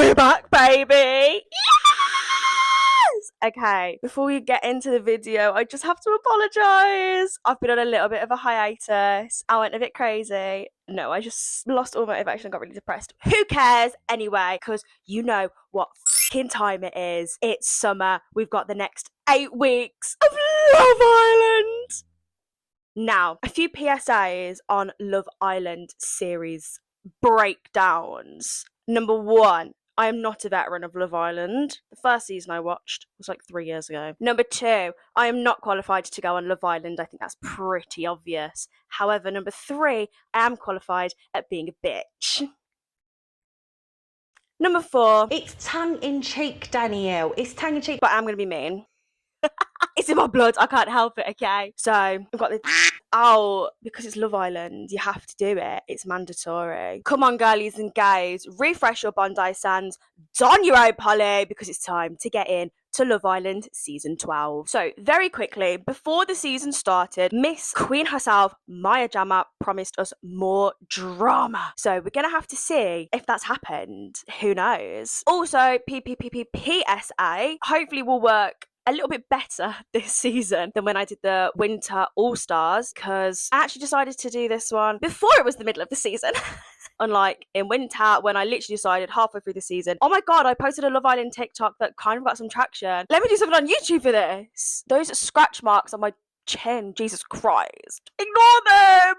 We're back, baby! Yes! Okay, before we get into the video, I just have to apologise. I've been on a little bit of a hiatus. I went a bit crazy. No, I just lost all motivation and got really depressed. Who cares anyway? Because you know what fucking time it is. It's summer. We've got the next 8 weeks of Love Island. Now, a few PSAs on Love Island series breakdowns. Number 1, I am not a veteran of Love Island. The first season I watched was like 3 years ago. Number 2, I am not qualified to go on Love Island. I think that's pretty obvious. However, number 3, I am qualified at being a bitch. Number 4, it's tongue-in-cheek, Danielle. It's tongue-in-cheek. But I'm going to be mean. It's in my blood. I can't help it, okay? So, I've got this out because it's Love Island. You have to do it. It's mandatory. Come on, girlies and gays. Refresh your Bondi Sands. Don your own Polly because it's time to get in to Love Island Season 12. So, very quickly, before the season started, Miss Queen herself, Maya Jama, promised us more drama. So, we're going to have to see if that's happened. Who knows? Also, PSA hopefully will work a little bit better this season than when I did the Winter All-Stars, because I actually decided to do this one before it was the middle of the season. Unlike in Winter, when I literally decided halfway through the season, oh my god, I posted a Love Island TikTok that kind of got some traction. Let me do something on YouTube for this. Those scratch marks on my chin, Jesus Christ. Ignore them!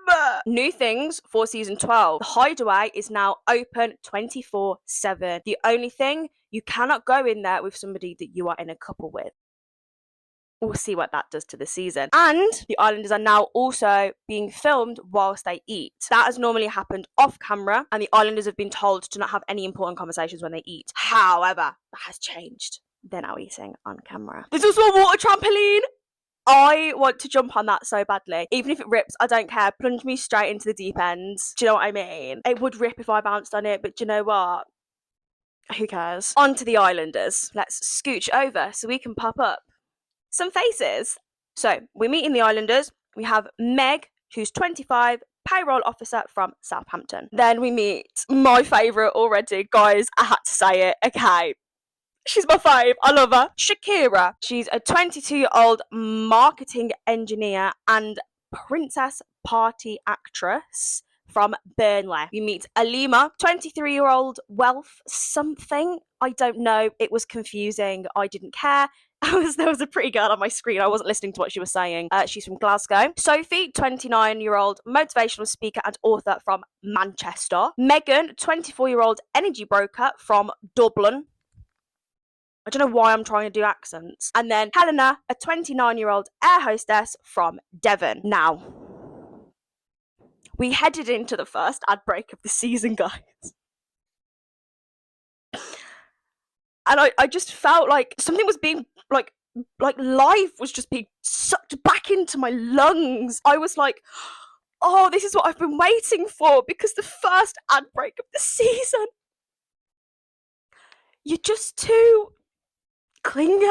New things for season 12. The Hideaway is now open 24/7. The only thing, you cannot go in there with somebody that you are in a couple with. We'll see what that does to the season. And the Islanders are now also being filmed whilst they eat. That has normally happened off camera, and the Islanders have been told to not have any important conversations when they eat. However, that has changed. They're now eating on camera. There's also a water trampoline. I want to jump on that so badly. Even if it rips, I don't care. Plunge me straight into the deep end. Do you know what I mean? It would rip if I bounced on it, but do you know what? Who cares? On to the Islanders. Let's scooch over so we can pop up some faces. So we're meeting the Islanders. We have Meg, who's 25, payroll officer from Southampton. Then we meet my favourite already. Guys, I had to say it. Okay. She's my fave. I love her. Shakira. She's a 22-year-old marketing engineer and princess party actress from Burnley. We meet Alima, 23-year-old wealth something. I don't know. It was confusing. I didn't care. There was a pretty girl on my screen. I wasn't listening to what she was saying. She's from Glasgow. Sophie, 29-year-old motivational speaker and author from Manchester. Megan, 24-year-old energy broker from Dublin. I don't know why I'm trying to do accents. And then Helena, a 29-year-old air hostess from Devon. Now, we headed into the first ad break of the season, guys. And I just felt like something was being, like life was just being sucked back into my lungs. I was like, oh, this is what I've been waiting for, because the first ad break of the season, you're just too clingy.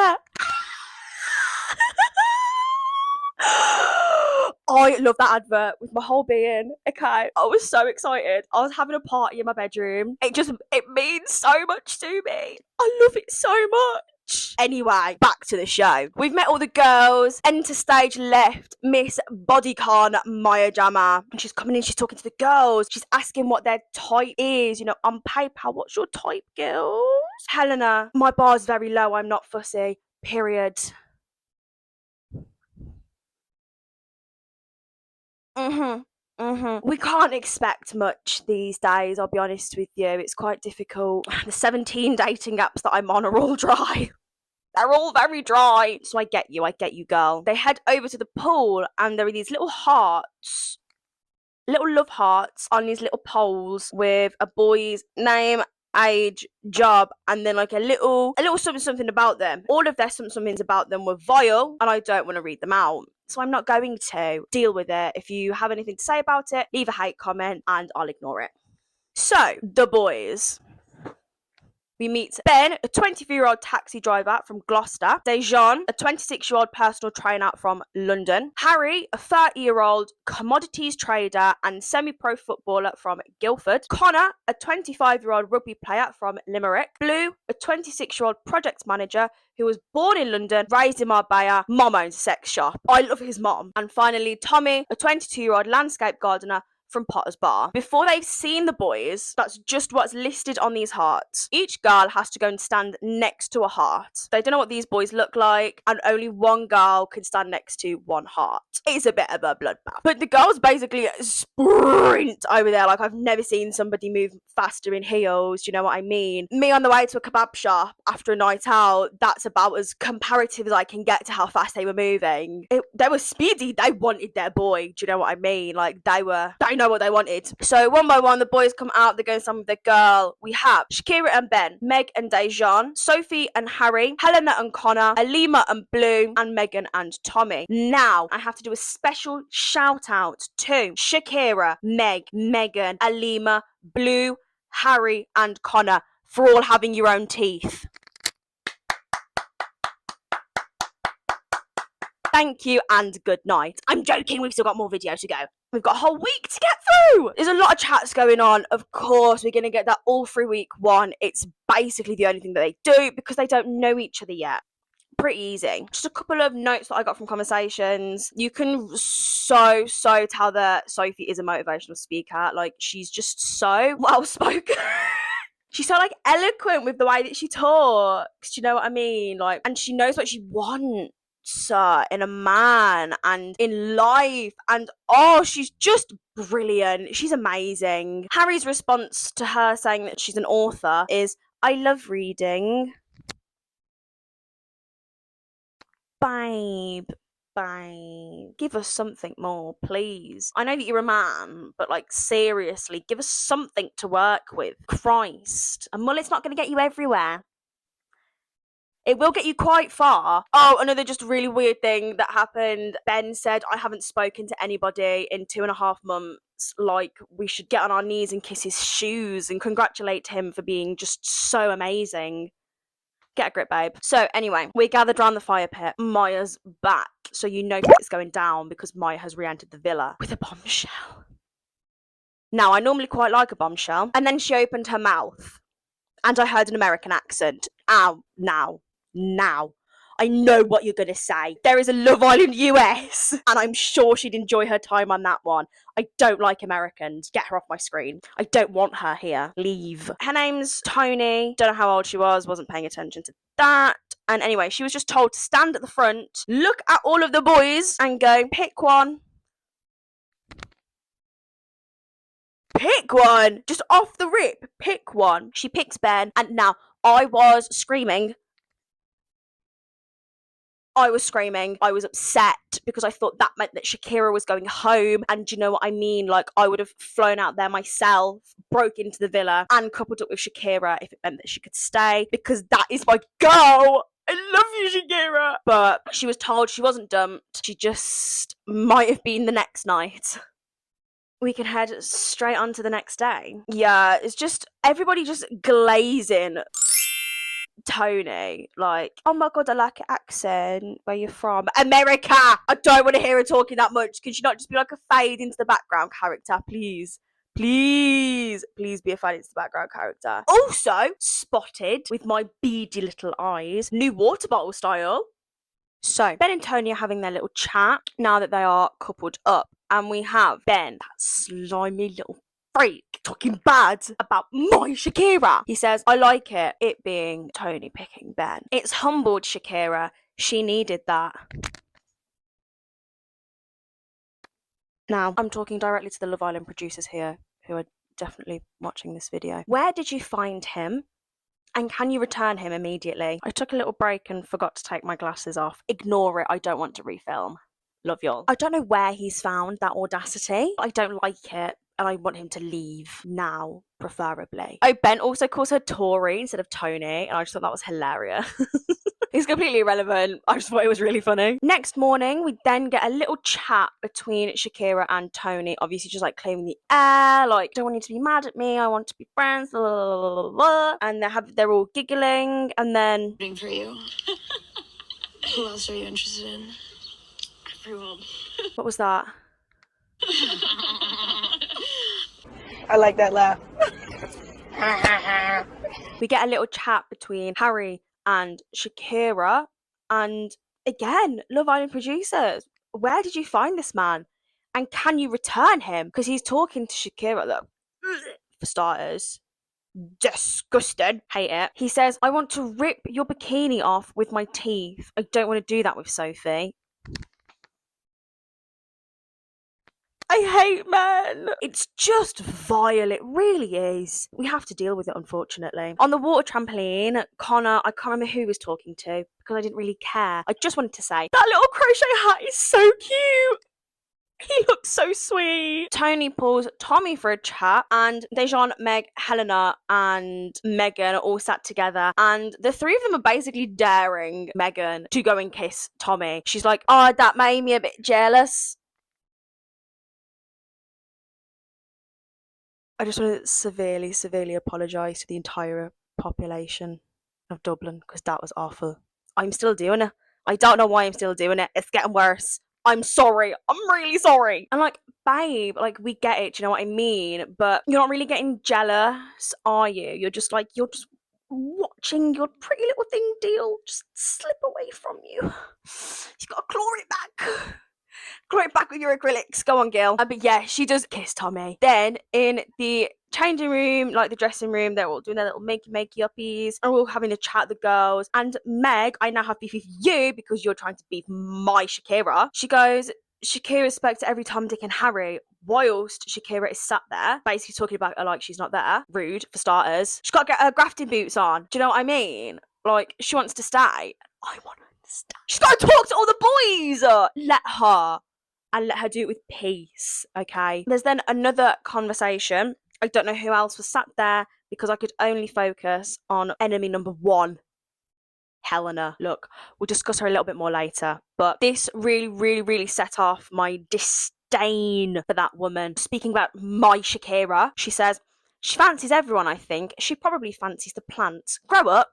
I love that advert with my whole being. Okay, I was so excited. I was having a party in my bedroom. It means so much to me. I love it so much. Anyway, back to the show. We've met all the girls. Enter stage left, Miss Bodycon Maya Jama. And she's coming in, she's talking to the girls. She's asking what their type is. You know, on paper, what's your type, girls? Helena, my bar's very low. I'm not fussy. Period. We can't expect much these days, I'll be honest with you. It's quite difficult. The 17 dating apps that I'm on are all dry. They're all very dry. So I get you, girl. They head over to the pool and there are these little hearts, little love hearts on these little poles with a boy's name, age, job, and then like a little something about them. All of their somethings about them were vile, and I don't want to read them out. So I'm not going to deal with it. If you have anything to say about it, leave a hate comment and I'll ignore it. So, the boys. We meet Ben, a 24-year-old taxi driver from Gloucester. Dejan, a 26-year-old personal trainer from London. Harry, a 30-year-old commodities trader and semi-pro footballer from Guildford. Connor, a 25-year-old rugby player from Limerick. Blue, a 26-year-old project manager who was born in London, raised in Marbella. Mom owns a sex shop. I love his mom. And finally, Tommy, a 22-year-old landscape gardener from Potter's Bar. Before they've seen the boys, that's just what's listed on these hearts. Each girl has to go and stand next to a heart. They don't know what these boys look like, and only one girl can stand next to one heart. It's a bit of a bloodbath. But the girls basically sprint over there like I've never seen somebody move faster in heels. Do you know what I mean? Me on the way to a kebab shop after a night out, that's about as comparative as I can get to how fast they were moving. They were speedy. They wanted their boy. Do you know what I mean? Like they know what they wanted. So one by one, the boys come out. They're going stand with the girl. We have Shakira and Ben, Meg and Dejan, Sophie and Harry, Helena and Connor, Alima and Blue, and Megan and Tommy. Now I have to do a special shout out to Shakira, Meg, Megan, Alima, Blue, Harry, and Connor for all having your own teeth. Thank you and good night. I'm joking, we've still got more video to go. We've got a whole week to get through. There's a lot of chats going on. Of course, we're going to get that all through week one. It's basically the only thing that they do because they don't know each other yet. Pretty easy. Just a couple of notes that I got from conversations. You can so tell that Sophie is a motivational speaker. Like, she's just so well spoken. She's so, like, eloquent with the way that she talks. Do you know what I mean? Like, and she knows what she wants in a man and in life, and she's just brilliant. She's amazing. Harry's response to her saying that she's an author is, I love reading. Babe, give us something more, please. I know that you're a man, but like seriously, give us something to work with. Christ. A mullet's not going to get you everywhere. It will get you quite far. Oh, another just really weird thing that happened. Ben said, I haven't spoken to anybody in 2.5 months. Like, we should get on our knees and kiss his shoes and congratulate him for being just so amazing. Get a grip, babe. So anyway, we gathered around the fire pit. Maya's back. So you know it's going down because Maya has re-entered the villa with a bombshell. Now, I normally quite like a bombshell. And then she opened her mouth. And I heard an American accent. Ow, now. I know what you're going to say. There is a Love Island US. And I'm sure she'd enjoy her time on that one. I don't like Americans. Get her off my screen. I don't want her here. Leave. Her name's Tony. Don't know how old she was. Wasn't paying attention to that. And anyway, she was just told to stand at the front, look at all of the boys and go, pick one. Pick one. Just off the rip. Pick one. She picks Ben. And now I was screaming. I was upset because I thought that meant that Shakira was going home. And do you know what I mean? Like, I would have flown out there myself, broke into the villa and coupled up with Shakira if it meant that she could stay, because that is my girl. I love you, Shakira. But she was told she wasn't dumped. She just might have been the next night. We can head straight on to the next day. Yeah, it's just everybody just glazing Tony, like, oh my god, I like your accent. Where you from? America. I don't want to hear her talking that much. Could you not just be like a fade into the background character, please? Please be a fade into the background character. Also spotted with my beady little eyes, new water bottle style. So Ben and Tony are having their little chat now that they are coupled up, and we have Ben, that slimy little freak, talking bad about my Shakira. He says, I like it being Tony picking Ben. It's humbled Shakira. She needed that. Now, I'm talking directly to the Love Island producers here, who are definitely watching this video. Where did you find him? And can you return him immediately? I took a little break and forgot to take my glasses off. Ignore it. I don't want to refilm. Love y'all. I don't know where he's found that audacity. I don't like it. And I want him to leave now, preferably. Oh, Ben also calls her Tori instead of Tony. And I just thought that was hilarious. It's completely irrelevant. I just thought it was really funny. Next morning, we then get a little chat between Shakira and Tony. Obviously, just like claiming the air, like, don't want you to be mad at me. I want to be friends. Blah, blah, blah, blah. And they're all giggling. And then For you. Who else are you interested in? Everyone. What was that? I like that laugh. We get a little chat between Harry and Shakira. And again, Love Island producers, where did you find this man? And can you return him? Because he's talking to Shakira, look, for starters. Disgusting. Hate it. He says, I want to rip your bikini off with my teeth. I don't want to do that with Sophie. I hate men. It's just vile. It really is. We have to deal with it, unfortunately. On the water trampoline, Connor, I can't remember who he was talking to because I didn't really care. I just wanted to say, that little crochet hat is so cute. He looks so sweet. Tony pulls Tommy for a chat, and Dejan, Meg, Helena, and Megan are all sat together. And the three of them are basically daring Megan to go and kiss Tommy. She's like, oh, that made me a bit jealous. I just want to severely, severely apologise to the entire population of Dublin because that was awful. I'm still doing it. I don't know why I'm still doing it. It's getting worse. I'm sorry. I'm really sorry. And like, babe, like, we get it. Do you know what I mean? But you're not really getting jealous, are you? You're just watching your pretty little thing deal just slip away from you. You've got to claw it back. Claw it back with your acrylics. Go on, girl. But yeah, she does kiss Tommy. Then in the changing room, like the dressing room, they're all doing their little makey uppies and we're all having a chat, the girls. And Meg, I now have beef with you because you're trying to beef my Shakira. She goes, Shakira spoke to every Tom, Dick and Harry whilst Shakira is sat there basically talking about her like she's not there. Rude, for starters. She's got to get her grafting boots on. Do you know what I mean? Like, she wants to stay. I want her to stay. She's got to talk to all the boys. Let her. And let her do it with peace, okay? There's then another conversation. I don't know who else was sat there because I could only focus on enemy number one, Helena. Look, we'll discuss her a little bit more later. But this really, really, really set off my disdain for that woman. Speaking about my Shakira, she says, she fancies everyone, I think. She probably fancies the plants. Grow up.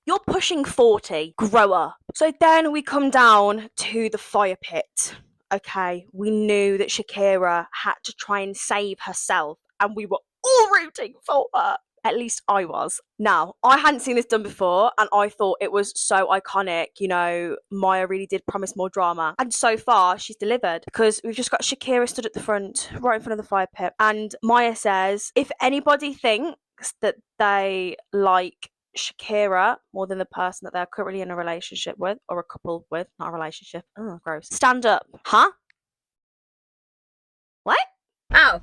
You're pushing 40. Grow up. So then we come down to the fire pit. Okay, we knew that Shakira had to try and save herself, and we were all rooting for her. At least I was. Now, I hadn't seen this done before, and I thought it was so iconic. You know, Maya really did promise more drama. And so far, she's delivered because we've just got Shakira stood at the front, right in front of the fire pit. And Maya says, if anybody thinks that they like Shakira more than the person that they're currently in a relationship with or a couple with, not a relationship. Oh, gross. Stand up. Huh? What? Oh.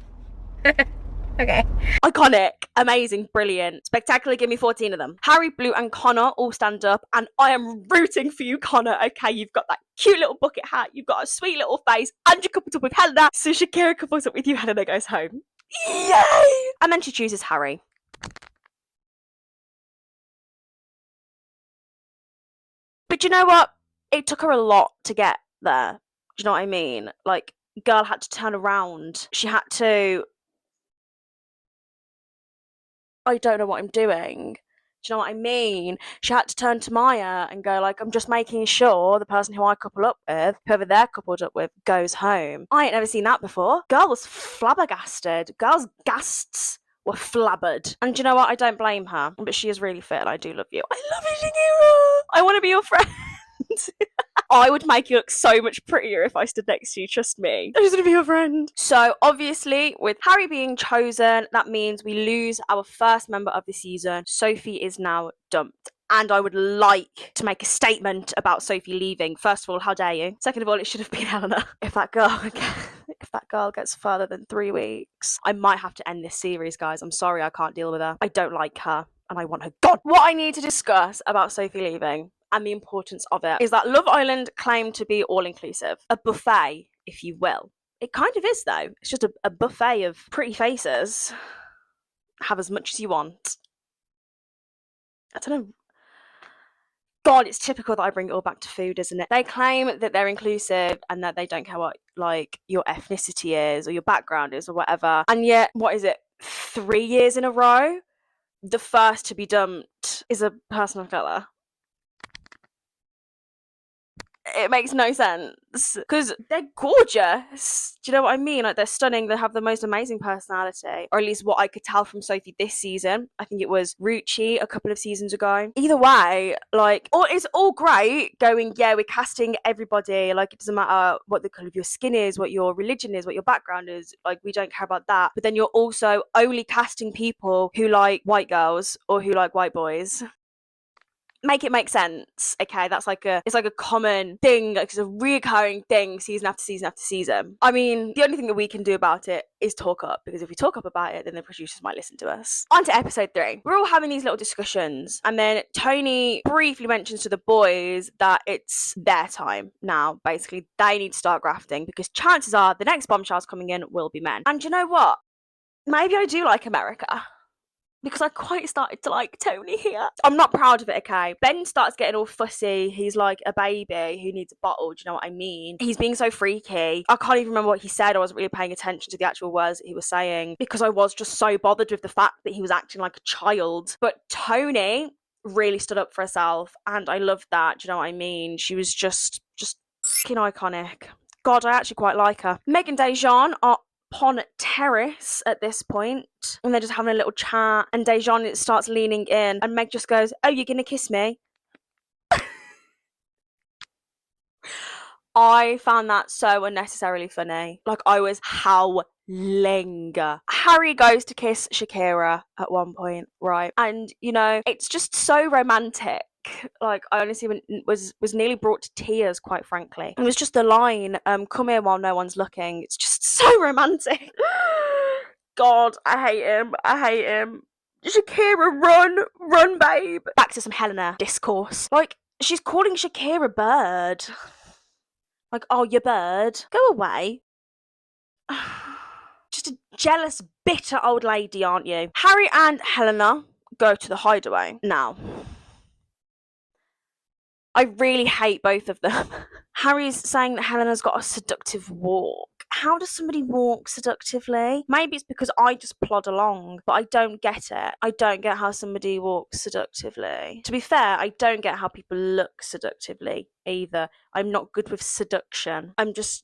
Okay. Iconic, amazing, brilliant, spectacular. Give me 14 of them. Harry, Blue, and Connor all stand up, and I am rooting for you, Connor. Okay, you've got that cute little bucket hat, you've got a sweet little face, and you're coupled up with Helena. So Shakira couples up with you, Helena goes home. Yay! And then she chooses Harry. But you know what? It took her a lot to get there. Do you know what I mean? Like, girl had to turn around. She had to... I don't know what I'm doing. Do you know what I mean? She had to turn to Maya and go like, I'm just making sure the person who I couple up with, whoever they're coupled up with, goes home. I ain't never seen that before. Girl was flabbergasted. Girl's gasts were flabbered. And do you know what? I don't blame her. But she is really fit and I do love you. I love you, Shakira. I want to be your friend. I would make you look so much prettier if I stood next to you, trust me. I just want to be your friend. So, obviously, with Harry being chosen, that means we lose our first member of the season. Sophie is now dumped. And I would like to make a statement about Sophie leaving. First of all, how dare you? Second of all, it should have been Helena. If that girl gets further than 3 weeks, I might have to end this series, guys. I'm sorry, I can't deal with her. I don't like her, and I want her gone. What I need to discuss about Sophie leaving and the importance of it is that Love Island claimed to be all-inclusive. A buffet, if you will. It kind of is, though. It's just a buffet of pretty faces. Have as much as you want. I don't know. God, it's typical that I bring it all back to food, isn't it? They claim that they're inclusive and that they don't care what, like, your ethnicity is or your background is or whatever. And yet, what is it? 3 years in a row, the first to be dumped is a person of colour. It makes no sense because they're gorgeous. Do you know what I mean? Like, they're stunning. They have the most amazing personality, or at least what I could tell from Sophie this season. I think it was Rucci a couple of seasons ago. Either way, like, it's all great going, yeah, we're casting everybody. Like, it doesn't matter what the colour of your skin is, what your religion is, what your background is. Like, we don't care about that. But then you're also only casting people who like white girls or who like white boys. Make it make sense, okay? It's like a common thing, like it's a reoccurring thing season after season after season. I mean, the only thing that we can do about it is talk up, because if we talk up about it, then the producers might listen to us. On to episode 3. We're all having these little discussions, and then Tony briefly mentions to the boys that it's their time now. Basically, they need to start grafting, because chances are the next bombshells coming in will be men. And you know what? Maybe I do like America, because I quite started to like Tony here. I'm not proud of it, okay? Ben starts getting all fussy. He's like a baby who needs a bottle, do you know what I mean? He's being so freaky. I can't even remember what he said. I wasn't really paying attention to the actual words that he was saying, because I was just so bothered with the fact that he was acting like a child. But Tony really stood up for herself, and I loved that, do you know what I mean? She was just fucking iconic. God, I actually quite like her. Meg and Dejan are upon terrace at this point, and they're just having a little chat, and Dejan starts leaning in, and Meg just goes, "Oh, you're gonna kiss me?" I found that so unnecessarily funny. Like, I was howling. Harry goes to kiss Shakira at one point, right? And, you know, it's just so romantic. Like, I honestly was nearly brought to tears, quite frankly. It was just the line, "Come here while no one's looking." It's just so romantic. God, I hate him. Shakira, run, babe. Back to some Helena discourse. Like, she's calling Shakira bird. Like, "Oh, you bird. Go away." Just a jealous, bitter old lady, aren't you? Harry and Helena go to the hideaway. Now, I really hate both of them. Harry's saying that Helena's got a seductive walk. How does somebody walk seductively? Maybe it's because I just plod along, but I don't get it. I don't get how somebody walks seductively. To be fair, I don't get how people look seductively either. I'm not good with seduction. I'm just...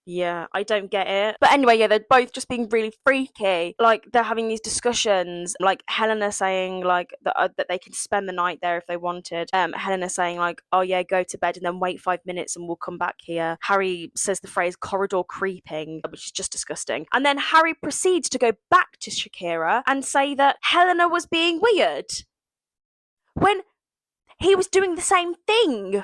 Yeah, I don't get it. But anyway, yeah, they're both just being really freaky. Like, they're having these discussions, like Helena saying like that they can spend the night there if they wanted. Helena saying like, "Oh yeah, go to bed and then wait 5 minutes and we'll come back here." Harry says the phrase "corridor creeping," which is just disgusting. And then Harry proceeds to go back to Shakira and say that Helena was being weird when he was doing the same thing.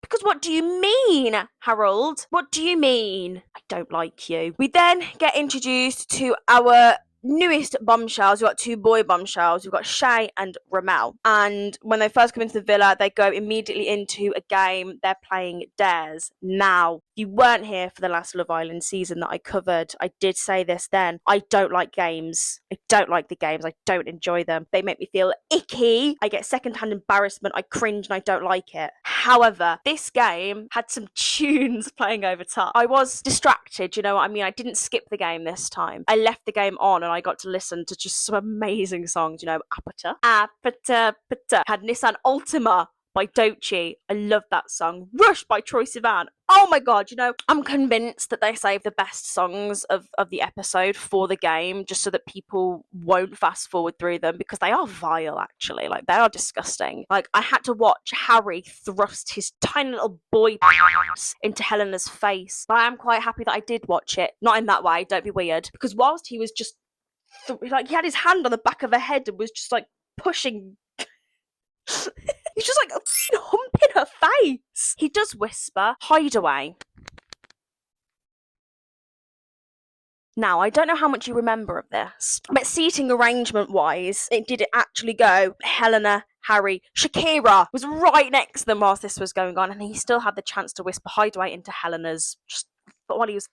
Because what do you mean, Harold? What do you mean? I don't like you. We then get introduced to our newest bombshells. We've got 2 boy bombshells. We've got Shay and Ramel. And when they first come into the villa, they go immediately into a game. They're playing Dares. Now, you weren't here for the last Love Island season that I covered. I did say this then. I don't like games. I don't like the games. I don't enjoy them. They make me feel icky. I get secondhand embarrassment. I cringe and I don't like it. However, this game had some tunes playing over top. I was distracted, you know what I mean? I didn't skip the game this time. I left the game on and I got to listen to just some amazing songs, you know, Apata. Had Nissan Altima by Doechii. I love that song. Rush by Troye Sivan. Oh my god, you know, I'm convinced that they save the best songs of the episode for the game, just so that people won't fast forward through them, because they are vile, actually. Like, they are disgusting. Like, I had to watch Harry thrust his tiny little boy into Helena's face. But I am quite happy that I did watch it. Not in that way, don't be weird. Because whilst he was just, like, he had his hand on the back of her head and was just, like, pushing... He's just like humping her face. He does whisper, "Hideaway." Now, I don't know how much you remember of this, but seating arrangement wise, it did actually go Helena, Harry, Shakira was right next to them whilst this was going on, and he still had the chance to whisper "Hideaway" into Helena's, just while he was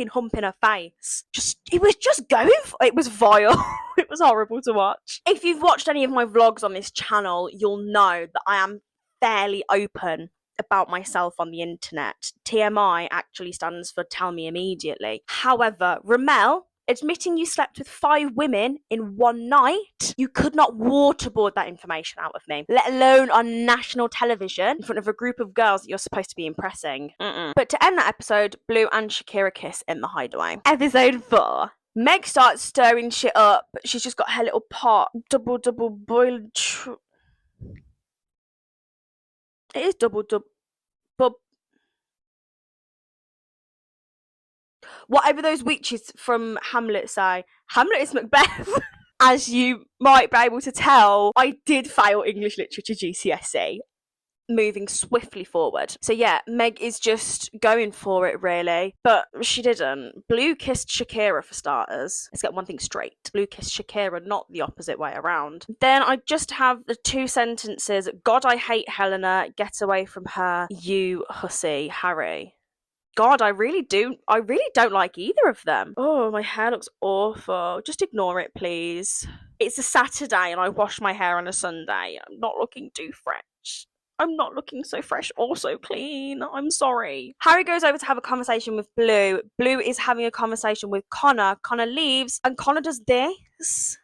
fucking hump in her face. It was just going for it. Was vile. It was horrible to watch. If you've watched any of my vlogs on this channel, you'll know that I am fairly open about myself on the internet. TMI actually stands for tell me immediately. However, Ramel, admitting you slept with 5 women in one night, you could not waterboard that information out of me, let alone on national television in front of a group of girls that you're supposed to be impressing. But to end that episode, Blue and Shakira kiss in the hideaway. Episode 4. Meg starts stirring shit up. She's just got her little pot, double boiled. It is double. Whatever those witches from Hamlet say. Hamlet is Macbeth. As you might be able to tell, I did fail English Literature GCSE. Moving swiftly forward. So yeah, Meg is just going for it, really. But she didn't. Blue kissed Shakira for starters. Let's get one thing straight. Blue kissed Shakira, not the opposite way around. Then I just have the 2 sentences. God, I hate Helena. Get away from her. You hussy, Harry. God, I really don't like either of them. Oh, my hair looks awful. Just ignore it, please. It's a Saturday and I wash my hair on a Sunday. I'm not looking too fresh. I'm not looking so fresh or so clean. I'm sorry. Harry goes over to have a conversation with Blue. Blue is having a conversation with Connor. Connor leaves and Connor does this.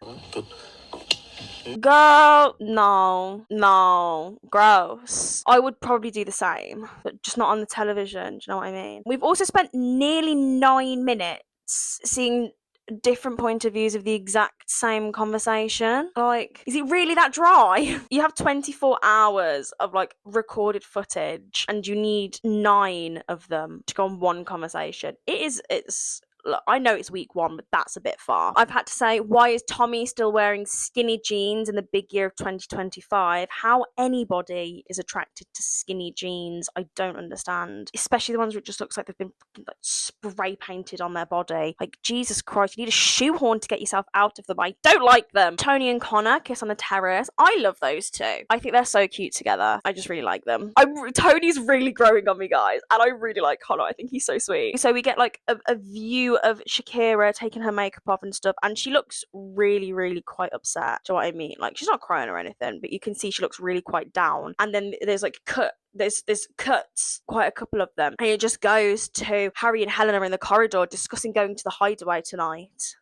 Girl, no, gross. I would probably do the same, but just not on the television. Do you know what I mean? We've also spent nearly 9 minutes seeing different point of views of the exact same conversation. Like, is it really that dry? You have 24 hours of like recorded footage and you need 9 of them to go on one conversation. It's look, I know it's week 1, but that's a bit far. I've had to say, why is Tommy still wearing skinny jeans in the big year of 2025? How anybody is attracted to skinny jeans, I don't understand. Especially the ones where it just looks like they've been like spray painted on their body. Like, Jesus Christ, you need a shoehorn to get yourself out of them. I don't like them. Tony and Connor kiss on the terrace. I love those 2. I think they're so cute together. I just really like them. Tony's really growing on me, guys, and I really like Connor. I think he's so sweet. So we get like a view of Shakira taking her makeup off and stuff, and she looks really, really quite upset. Do you know what I mean? Like, she's not crying or anything, but you can see she looks really quite down. And then there's like there's cuts, quite a couple of them, and it just goes to Harry and Helena in the corridor discussing going to the hideaway tonight.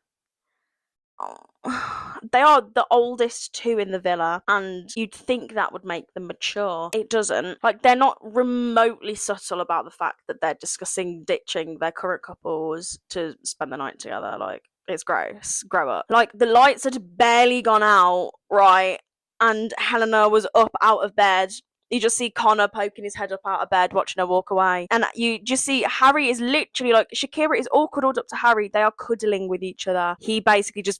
Oh, they are the oldest 2 in the villa, and you'd think that would make them mature. It doesn't. Like, they're not remotely subtle about the fact that they're discussing ditching their current couples to spend the night together. Like, it's gross. Grow up. Like, the lights had barely gone out, right? And Helena was up out of bed. You just see Connor poking his head up out of bed, watching her walk away. And you just see Harry is literally like, Shakira is all cuddled up to Harry. They are cuddling with each other. He basically just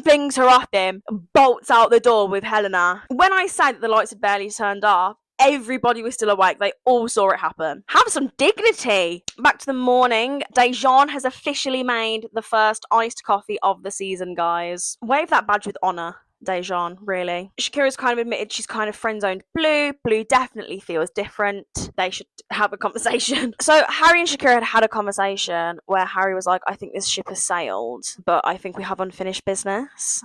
flings her off him and bolts out the door with Helena. When I say that the lights had barely turned off, everybody was still awake. They all saw it happen. Have some dignity. Back to the morning. Dejan has officially made the first iced coffee of the season, guys. Wave that badge with honour. Dejan, really. Shakira's kind of admitted she's kind of friend-zoned Blue. Blue definitely feels different. They should have a conversation. So Harry and Shakira had a conversation where Harry was like, I think this ship has sailed, but I think we have unfinished business.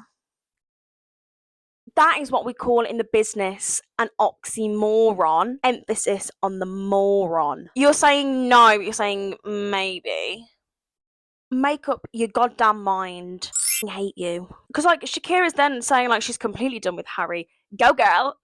That is what we call in the business an oxymoron. Emphasis on the moron. You're saying no, you're saying maybe. Make up your goddamn mind. I hate you. Because like Shakira's then saying like she's completely done with Harry. Go girl.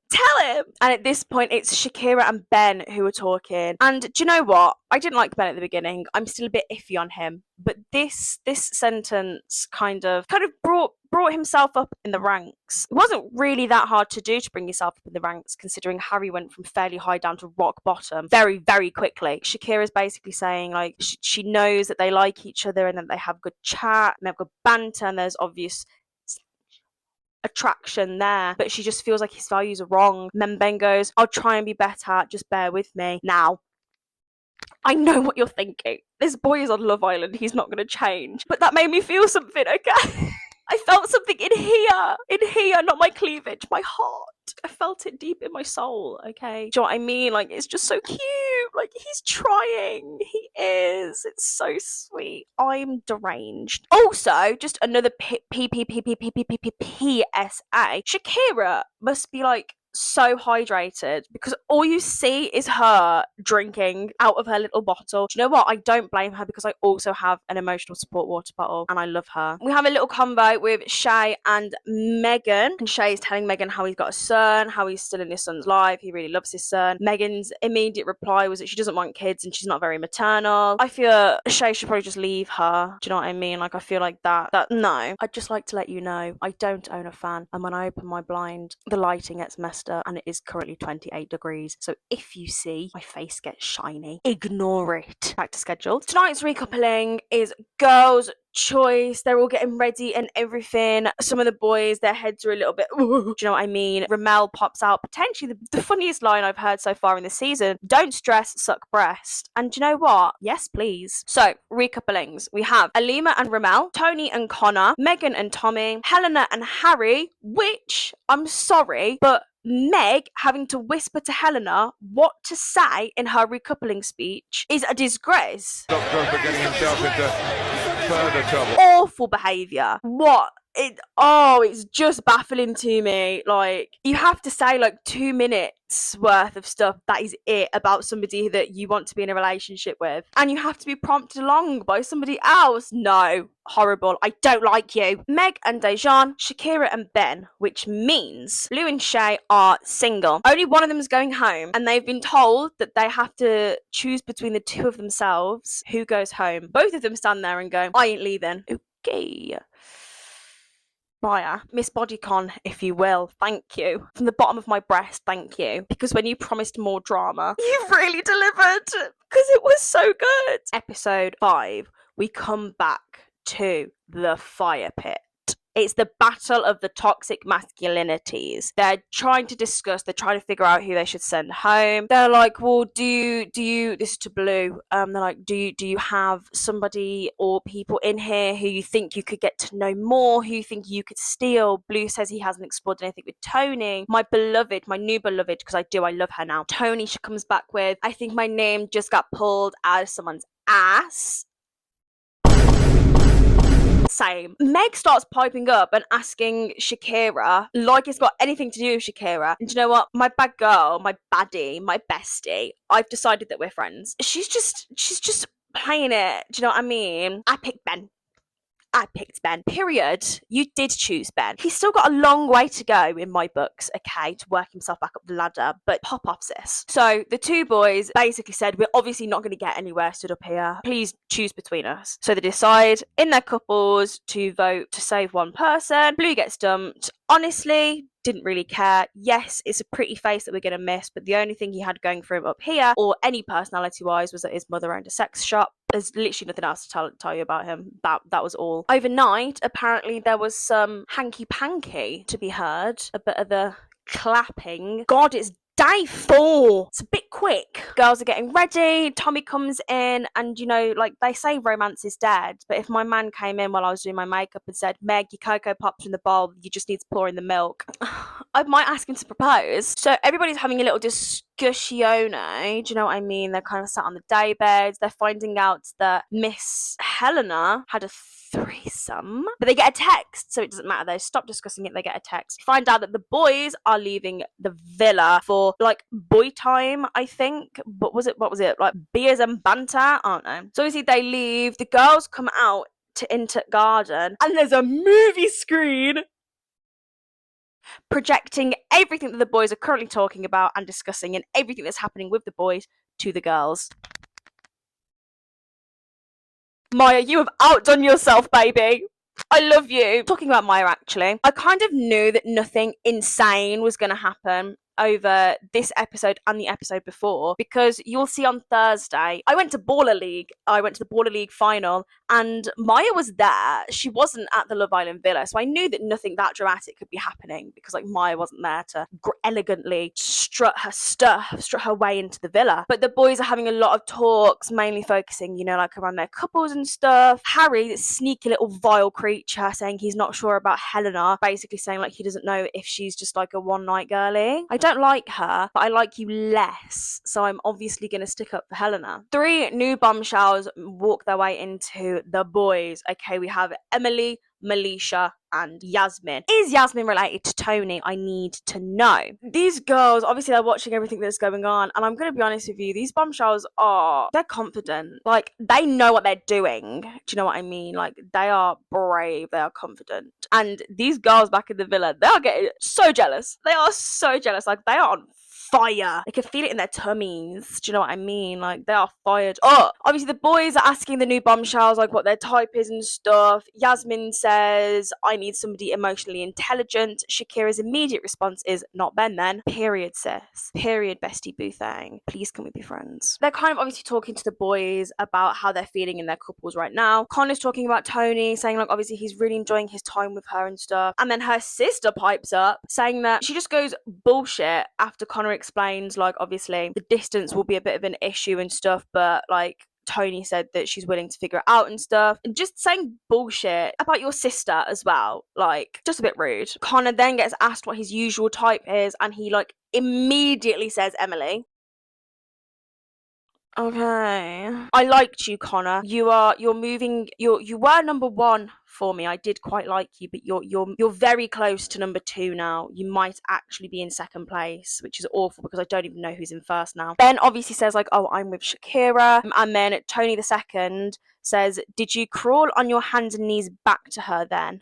Tell him. And at this point it's Shakira and Ben who are talking. And do you know what? I didn't like Ben at the beginning. I'm still a bit iffy on him. But this sentence kind of brought himself up in the ranks. It wasn't really that hard to do, to bring yourself up in the ranks, considering Harry went from fairly high down to rock bottom very, very quickly. Shakira's basically saying like she knows that they like each other and that they have good chat and they have good banter and there's obvious attraction there, but she just feels like his values are wrong. And then Ben goes, I'll try and be better, just bear with me. Now, I know what you're thinking. This boy is on Love Island, he's not going to change. But that made me feel something, okay? I felt something in here, not my cleavage, my heart. I felt it deep in my soul, okay? Do you know what I mean? Like, it's just so cute. Like, he's trying. He is. It's so sweet. I'm deranged. Also, just another PSA. Shakira must be like so hydrated because all you see is her drinking out of her little bottle. Do you know what? I don't blame her because I also have an emotional support water bottle and I love her. We have a little convo with Shay and Meghan, and Shay is telling Meghan how he's got a son, how he's still in his son's life. He really loves his son. Meghan's immediate reply was that she doesn't want kids and she's not very maternal. I feel Shay should probably just leave her. Do you know what I mean? Like, I feel like that no. I'd just like to let you know I don't own a fan, and when I open my blind, the lighting gets messed up, and it is currently 28 degrees. So if you see my face get shiny, ignore it. Back to schedule. Tonight's recoupling is girls' choice. They're all getting ready and everything. Some of the boys, their heads are a little bit, do you know what I mean? Ramel pops out, potentially the funniest line I've heard so far in the season. Don't stress, suck breast. And do you know what? Yes, please. So, recouplings. We have Alima and Ramel, Tony and Connor, Meghan and Tommy, Helena and Harry, which, I'm sorry, but Meg having to whisper to Helena what to say in her recoupling speech is a disgrace. Stop Drogba getting himself into further trouble. Awful behaviour. What? It's just baffling to me. Like, you have to say like 2 minutes worth of stuff that is it about somebody that you want to be in a relationship with, and you have to be prompted along by somebody else. No, horrible. I don't like you. Meg and Dejan, Shakira and Ben, which means Lou and Shay are single. Only one of them is going home, and they've been told that they have to choose between the two of themselves who goes home. Both of them stand there and go, I ain't leaving. Okay. Maya, Miss Bodycon, if you will, thank you. From the bottom of my breast, thank you. Because when you promised more drama, you really delivered. Because it was so good. Episode 5, we come back to the fire pit. It's the battle of the toxic masculinities. They're trying to figure out who they should send home. They're like, well, do you, this is to Blue, they're like, do you have somebody or people in here who you think you could get to know more, who you think you could steal? Blue says he hasn't explored anything with Tony. My new beloved, because I love her now. Tony, she comes back with, I think my name just got pulled out of someone's ass. Same. Meg starts piping up and asking Shakira like it's got anything to do with Shakira. And do you know what? My bad girl, my baddie, my bestie, I've decided that we're friends. She's just playing it. Do you know what I mean? I picked Ben. Period. You did choose Ben. He's still got a long way to go in my books, okay, to work himself back up the ladder, but pop off, sis. So the two boys basically said, we're obviously not going to get anywhere stood up here. Please choose between us. So they decide in their couples to vote to save one person. Blue gets dumped. Honestly, didn't really care. Yes, it's a pretty face that we're going to miss, but the only thing he had going for him up here, or any personality-wise, was that his mother owned a sex shop. There's literally nothing else to tell you about him. That was all. Overnight, apparently there was some hanky-panky to be heard. A bit of the clapping. God, it's Day 4. It's a bit quick. Girls are getting ready. Tommy comes in, and you know, like they say, romance is dead. But if my man came in while I was doing my makeup and said, "Meg, your cocoa pops in the bowl. You just need to pour in the milk," I might ask him to propose. So everybody's having a little discussione. Do you know what I mean? They're kind of sat on the day beds. They're finding out that Miss Helena had a threesome, but they get a text, so it doesn't matter. They stop discussing it. They get a text. Find out that the boys are leaving the villa for like boy time, I think. But what was it like, beers and banter? I don't know. So obviously they leave. The girls come out to Inter Garden, and there's a movie screen projecting everything that the boys are currently talking about and discussing, and everything that's happening with the boys to the girls. Maya, you have outdone yourself, baby. I love you. Talking about Maya, actually, I kind of knew that nothing insane was going to happen over this episode and the episode before, because you'll see on Thursday, I went to Baller League. I went to the Baller League final, and Maya was there. She wasn't at the Love Island villa, so I knew that nothing that dramatic could be happening, because like Maya wasn't there to elegantly strut her way into the villa. But the boys are having a lot of talks, mainly focusing, you know, like around their couples and stuff. Harry, this sneaky little vile creature, saying he's not sure about Helena, basically saying like he doesn't know if she's just like a one night girly. I don't like her, but I like you less, so I'm obviously going to stick up for Helena. 3 new bombshells walk their way into the boys. Okay, we have Emily, Melisha, and Yasmin. Is Yasmin related to Tony? I need to know. These girls, obviously they're watching everything that's going on, and I'm going to be honest with you, these bombshells they're confident. Like, they know what they're doing. Do you know what I mean? Like, they are brave, they are confident. And these girls back in the villa, they are getting so jealous. They are so jealous. Like, they are on fire. They can feel it in their tummies. Do you know what I mean? Like, they are fired up. Obviously, the boys are asking the new bombshells like what their type is and stuff. Yasmin says, I need somebody emotionally intelligent. Shakira's immediate response is, not Ben then. Period, sis. Period, bestie boo thing. Please can we be friends? They're kind of obviously talking to the boys about how they're feeling in their couples right now. Connor's talking about Tony, saying like obviously he's really enjoying his time with her and stuff. And then her sister pipes up saying that she just goes bullshit after Connor explains like obviously the distance will be a bit of an issue and stuff, but like Tony said that she's willing to figure it out and stuff, and just saying bullshit about your sister as well, like just a bit rude. Connor then gets asked what his usual type is, and he like immediately says Emily. Okay. I liked you, Connor. You were number 1 for me. I did quite like you, but you're very close to number 2 now. You might actually be in second place, which is awful because I don't even know who's in first now. Ben obviously says like, oh, I'm with Shakira. And then Tony the second says, did you crawl on your hands and knees back to her then?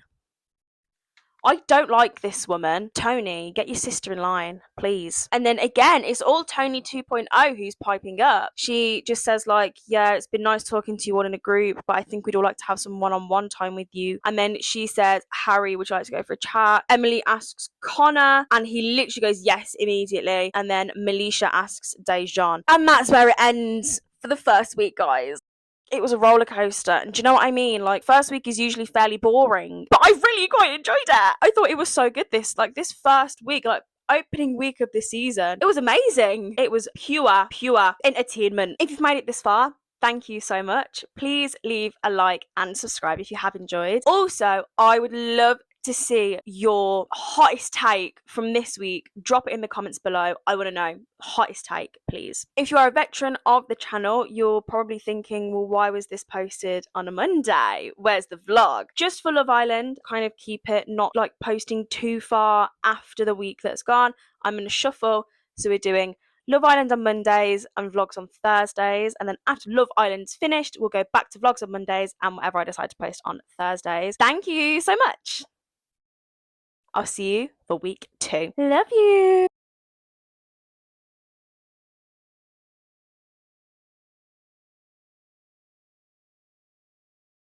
I don't like this woman. Tony, get your sister in line, please. And then again, it's all Tony 2.0 who's piping up. She just says like, yeah, it's been nice talking to you all in a group, but I think we'd all like to have some one-on-one time with you. And then she says, Harry, would you like to go for a chat? Emily asks Connor, and he literally goes yes immediately. And then Melisha asks Dejan. And that's where it ends for the first week, guys. It was a roller coaster, and do you know what I mean? Like, first week is usually fairly boring, but I really quite enjoyed it. I thought it was so good this first week, like opening week of the season. It was amazing. It was pure entertainment. If you've made it this far, thank you so much. Please leave a like and subscribe if you have enjoyed. Also, I would love to see your hottest take from this week. Drop it in the comments below. I want to know. Hottest take, please. If you are a veteran of the channel, you're probably thinking, well, why was this posted on a Monday? Where's the vlog? Just for Love Island, kind of keep it not like posting too far after the week that's gone. I'm going to shuffle. So we're doing Love Island on Mondays and vlogs on Thursdays, and then after Love Island's finished, we'll go back to vlogs on Mondays and whatever I decide to post on Thursdays. Thank you so much. I'll see you for week 2. Love you.